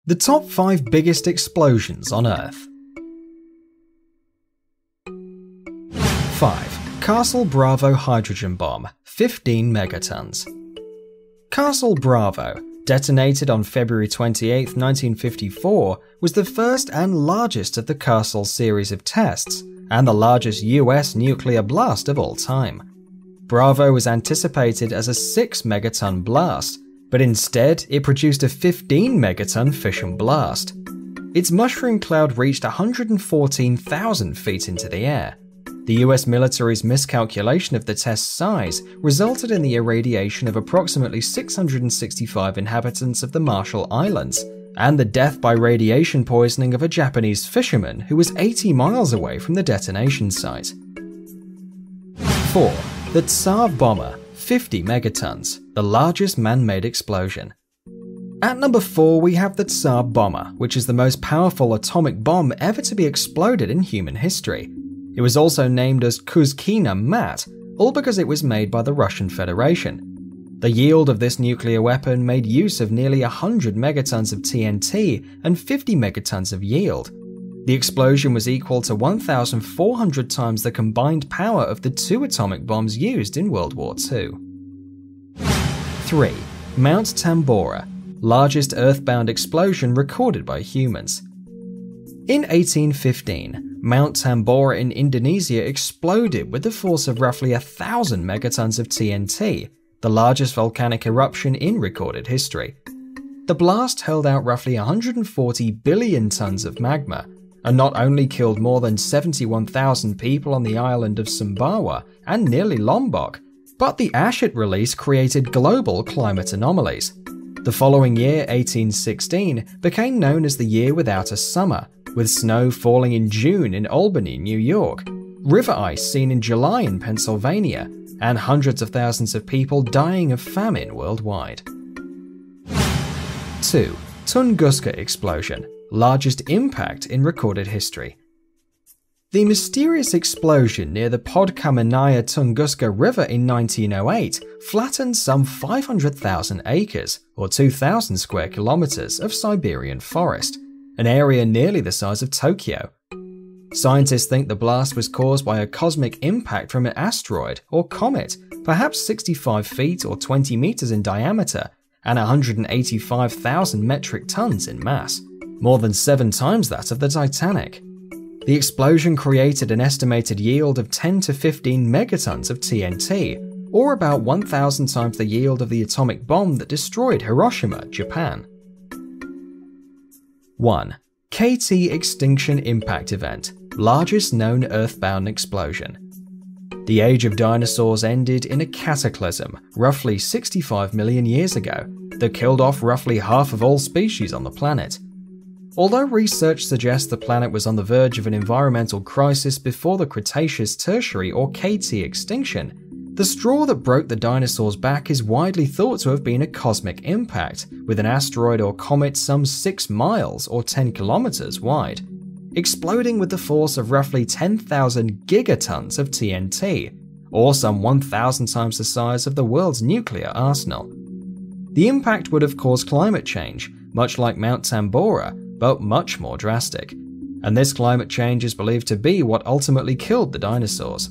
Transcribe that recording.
The top 5 biggest explosions on Earth. 5. Castle Bravo hydrogen bomb, 15 megatons. Castle Bravo, detonated on February 28, 1954, was the first and largest of the Castle series of tests, and the largest US nuclear blast of all time. Bravo was anticipated as a 6 megaton blast, but instead it produced a 15 megaton fission blast. Its mushroom cloud reached 114,000 feet into the air. The US military's miscalculation of the test's size resulted in the irradiation of approximately 665 inhabitants of the Marshall Islands, and the death by radiation poisoning of a Japanese fisherman who was 80 miles away from the detonation site. 4. The Tsar Bomber, 50 megatons, the largest man-made explosion. At number 4 we have the Tsar Bomber, which is the most powerful atomic bomb ever to be exploded in human history. It was also named as Kuzkina Mat, all because it was made by the Russian Federation. The yield of this nuclear weapon made use of nearly 100 megatons of TNT and 50 megatons of yield. The explosion was equal to 1,400 times the combined power of the 2 atomic bombs used in World War II. 3. Mount Tambora, largest earthbound explosion recorded by humans. In 1815, Mount Tambora in Indonesia exploded with the force of roughly 1,000 megatons of TNT, the largest volcanic eruption in recorded history. The blast hurled out roughly 140 billion tons of magma, and not only killed more than 71,000 people on the island of Sumbawa and nearly Lombok, but the ash it released created global climate anomalies. The following year, 1816, became known as the year without a summer, with snow falling in June in Albany, New York, river ice seen in July in Pennsylvania, and hundreds of thousands of people dying of famine worldwide. 2. Tunguska explosion, largest impact in recorded history. The mysterious explosion near the Podkaminaya Tunguska River in 1908 flattened some 500,000 acres, or 2,000 square kilometers, of Siberian forest, an area nearly the size of Tokyo. Scientists think the blast was caused by a cosmic impact from an asteroid or comet, perhaps 65 feet or 20 meters in diameter and 185,000 metric tons in mass, more than 7 times that of the Titanic. The explosion created an estimated yield of 10 to 15 megatons of TNT, or about 1,000 times the yield of the atomic bomb that destroyed Hiroshima, Japan. 1. KT Extinction Impact Event, largest known earthbound explosion. The age of dinosaurs ended in a cataclysm roughly 65 million years ago that killed off roughly half of all species on the planet. Although research suggests the planet was on the verge of an environmental crisis before the Cretaceous Tertiary or KT extinction, the straw that broke the dinosaurs' back is widely thought to have been a cosmic impact, with an asteroid or comet some 6 miles or 10 kilometers wide, exploding with the force of roughly 10,000 gigatons of TNT, or some 1,000 times the size of the world's nuclear arsenal. The impact would have caused climate change, much like Mount Tambora, but much more drastic, and this climate change is believed to be what ultimately killed the dinosaurs.